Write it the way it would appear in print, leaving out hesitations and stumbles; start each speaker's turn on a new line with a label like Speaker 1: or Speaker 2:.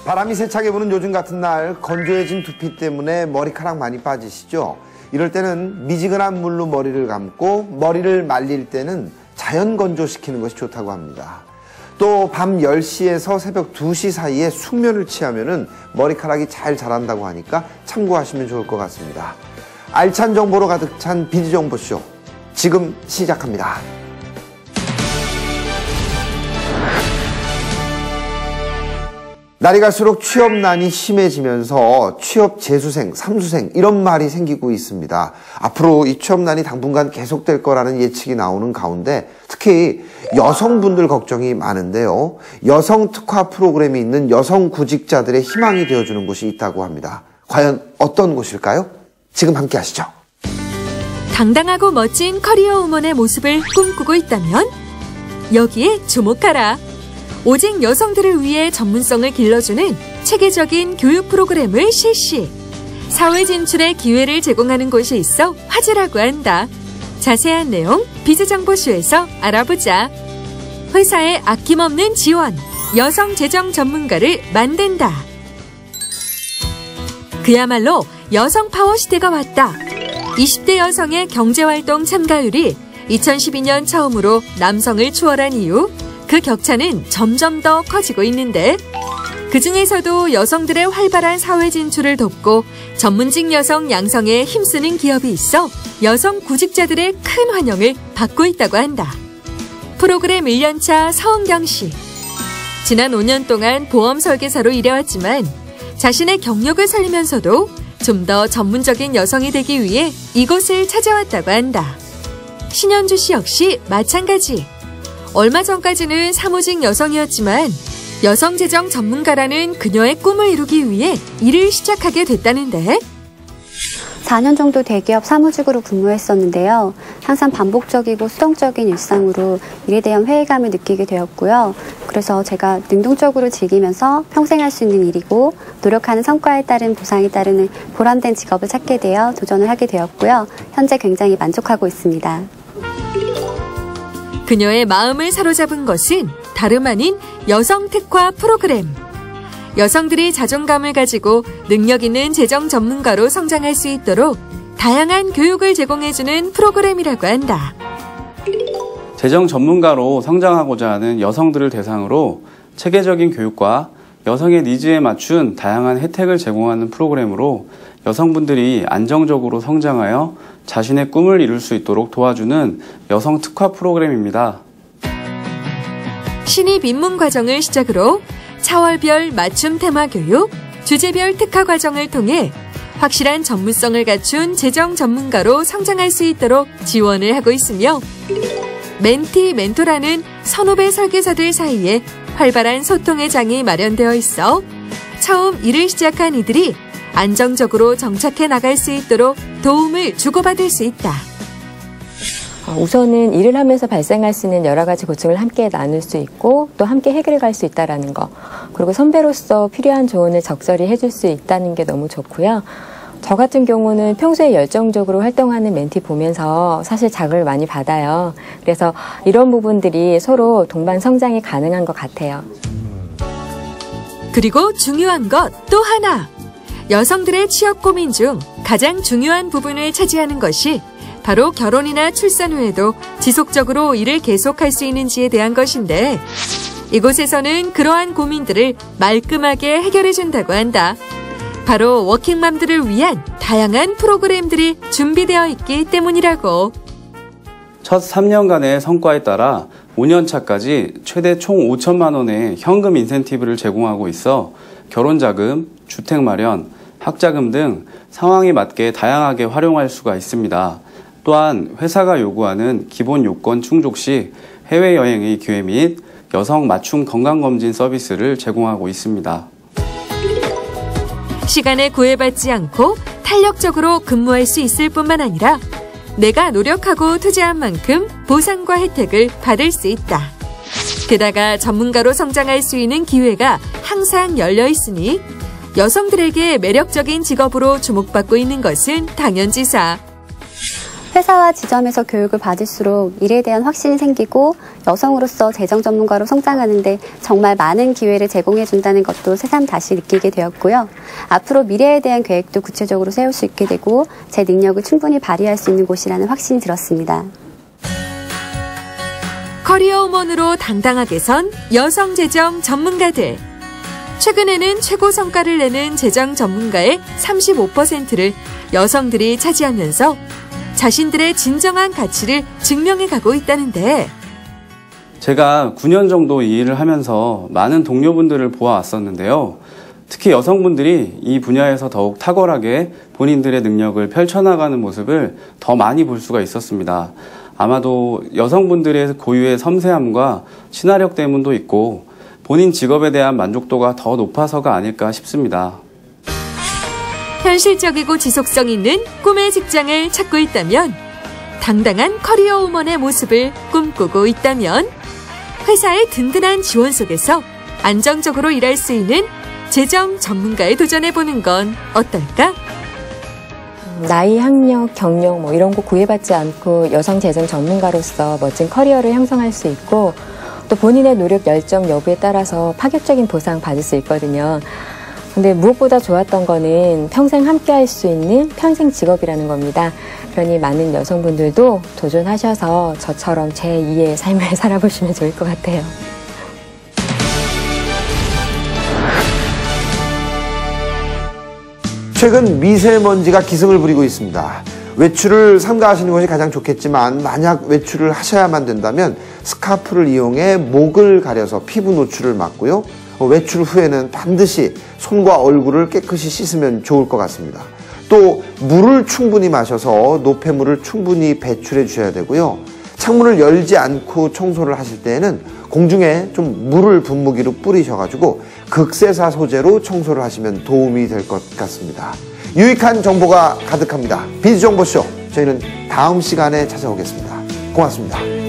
Speaker 1: 바람이 세차게 부는 요즘 같은 날 건조해진 두피 때문에 머리카락 많이 빠지시죠? 이럴 때는 미지근한 물로 머리를 감고 머리를 말릴 때는 자연 건조시키는 것이 좋다고 합니다. 또 밤 10시에서 새벽 2시 사이에 숙면을 취하면은 머리카락이 잘 자란다고 하니까 참고하시면 좋을 것 같습니다. 알찬 정보로 가득 찬 비지정보쇼 지금 시작합니다. 날이 갈수록 취업난이 심해지면서 취업 재수생, 삼수생 이런 말이 생기고 있습니다. 앞으로 이 취업난이 당분간 계속될 거라는 예측이 나오는 가운데 특히 여성분들 걱정이 많은데요. 여성 특화 프로그램이 있는 여성 구직자들의 희망이 되어주는 곳이 있다고 합니다. 과연 어떤 곳일까요? 지금 함께 하시죠.
Speaker 2: 당당하고 멋진 커리어 우먼의 모습을 꿈꾸고 있다면 여기에 주목하라. 오직 여성들을 위해 전문성을 길러주는 체계적인 교육 프로그램을 실시. 사회 진출의 기회를 제공하는 곳이 있어 화제라고 한다. 자세한 내용 비즈정보쇼에서 알아보자. 회사의 아낌없는 지원, 여성 재정 전문가를 만든다. 그야말로 여성 파워 시대가 왔다. 20대 여성의 경제활동 참가율이 2012년 처음으로 남성을 추월한 이후 그 격차는 점점 더 커지고 있는데 그중에서도 여성들의 활발한 사회 진출을 돕고 전문직 여성 양성에 힘쓰는 기업이 있어 여성 구직자들의 큰 환영을 받고 있다고 한다. 프로그램 1년차 서은경 씨. 지난 5년 동안 보험 설계사로 일해왔지만 자신의 경력을 살리면서도 좀 더 전문적인 여성이 되기 위해 이곳을 찾아왔다고 한다. 신현주 씨 역시 마찬가지. 얼마 전까지는 사무직 여성이었지만 여성 재정 전문가라는 그녀의 꿈을 이루기 위해 일을 시작하게 됐다는데
Speaker 3: 4년 정도 대기업 사무직으로 근무했었는데요. 항상 반복적이고 수동적인 일상으로 일에 대한 회의감을 느끼게 되었고요. 그래서 제가 능동적으로 즐기면서 평생 할 수 있는 일이고 노력하는 성과에 따른 보상이 따르는 보람된 직업을 찾게 되어 도전을 하게 되었고요. 현재 굉장히 만족하고 있습니다.
Speaker 2: 그녀의 마음을 사로잡은 것은 다름 아닌 여성 특화 프로그램. 여성들이 자존감을 가지고 능력 있는 재정 전문가로 성장할 수 있도록 다양한 교육을 제공해주는 프로그램이라고 한다.
Speaker 4: 재정 전문가로 성장하고자 하는 여성들을 대상으로 체계적인 교육과 여성의 니즈에 맞춘 다양한 혜택을 제공하는 프로그램으로 여성분들이 안정적으로 성장하여 자신의 꿈을 이룰 수 있도록 도와주는 여성 특화 프로그램입니다.
Speaker 2: 신입 입문 과정을 시작으로 차월별 맞춤 테마 교육, 주제별 특화 과정을 통해 확실한 전문성을 갖춘 재정 전문가로 성장할 수 있도록 지원을 하고 있으며 멘티, 멘토라는 선후배 설계사들 사이에 활발한 소통의 장이 마련되어 있어 처음 일을 시작한 이들이 안정적으로 정착해 나갈 수 있도록 도움을 주고받을 수 있다.
Speaker 5: 우선은 일을 하면서 발생할 수 있는 여러 가지 고충을 함께 나눌 수 있고 또 함께 해결해 갈 수 있다는 거. 그리고 선배로서 필요한 조언을 적절히 해줄 수 있다는 게 너무 좋고요. 저 같은 경우는 평소에 열정적으로 활동하는 멘티 보면서 사실 자극을 많이 받아요. 그래서 이런 부분들이 서로 동반 성장이 가능한 것 같아요.
Speaker 2: 그리고 중요한 것 또 하나. 여성들의 취업 고민 중 가장 중요한 부분을 차지하는 것이 바로 결혼이나 출산 후에도 지속적으로 일을 계속할 수 있는지에 대한 것인데 이곳에서는 그러한 고민들을 말끔하게 해결해준다고 한다. 바로 워킹맘들을 위한 다양한 프로그램들이 준비되어 있기 때문이라고.
Speaker 4: 첫 3년간의 성과에 따라 5년차까지 최대 총 5천만 원의 현금 인센티브를 제공하고 있어 결혼자금, 주택마련, 학자금 등 상황에 맞게 다양하게 활용할 수가 있습니다. 또한 회사가 요구하는 기본 요건 충족 시 해외여행의 기회 및 여성 맞춤 건강검진 서비스를 제공하고 있습니다.
Speaker 2: 시간에 구애받지 않고 탄력적으로 근무할 수 있을 뿐만 아니라 내가 노력하고 투자한 만큼 보상과 혜택을 받을 수 있다. 게다가 전문가로 성장할 수 있는 기회가 항상 열려 있으니 여성들에게 매력적인 직업으로 주목받고 있는 것은 당연지사.
Speaker 3: 회사와 지점에서 교육을 받을수록 일에 대한 확신이 생기고 여성으로서 재정 전문가로 성장하는데 정말 많은 기회를 제공해준다는 것도 새삼 다시 느끼게 되었고요. 앞으로 미래에 대한 계획도 구체적으로 세울 수 있게 되고 제 능력을 충분히 발휘할 수 있는 곳이라는 확신이 들었습니다.
Speaker 2: 커리어우먼으로 당당하게 선 여성 재정 전문가들. 최근에는 최고 성과를 내는 재정 전문가의 35%를 여성들이 차지하면서 자신들의 진정한 가치를 증명해 가고 있다는데,
Speaker 4: 제가 9년 정도 이 일을 하면서 많은 동료분들을 보아왔었는데요. 특히 여성분들이 이 분야에서 더욱 탁월하게 본인들의 능력을 펼쳐나가는 모습을 더 많이 볼 수가 있었습니다. 아마도 여성분들의 고유의 섬세함과 친화력 때문도 있고 본인 직업에 대한 만족도가 더 높아서가 아닐까 싶습니다.
Speaker 2: 현실적이고 지속성 있는 꿈의 직장을 찾고 있다면, 당당한 커리어우먼의 모습을 꿈꾸고 있다면, 회사의 든든한 지원 속에서 안정적으로 일할 수 있는 재정 전문가에 도전해보는 건 어떨까?
Speaker 5: 나이, 학력, 경력 이런 거 구애받지 않고 여성 재정 전문가로서 멋진 커리어를 형성할 수 있고, 또 본인의 노력, 열정 여부에 따라서 파격적인 보상 받을 수 있거든요. 근데 무엇보다 좋았던 거는 평생 함께 할 수 있는 평생 직업이라는 겁니다. 그러니 많은 여성분들도 도전하셔서 저처럼 제2의 삶을 살아보시면 좋을 것 같아요.
Speaker 1: 최근 미세먼지가 기승을 부리고 있습니다. 외출을 삼가하시는 것이 가장 좋겠지만 만약 외출을 하셔야만 된다면 스카프를 이용해 목을 가려서 피부 노출을 막고요. 외출 후에는 반드시 손과 얼굴을 깨끗이 씻으면 좋을 것 같습니다. 또 물을 충분히 마셔서 노폐물을 충분히 배출해 주셔야 되고요. 창문을 열지 않고 청소를 하실 때에는 공중에 좀 물을 분무기로 뿌리셔가지고 극세사 소재로 청소를 하시면 도움이 될 것 같습니다. 유익한 정보가 가득합니다. 비즈정보쇼, 저희는 다음 시간에 찾아오겠습니다. 고맙습니다.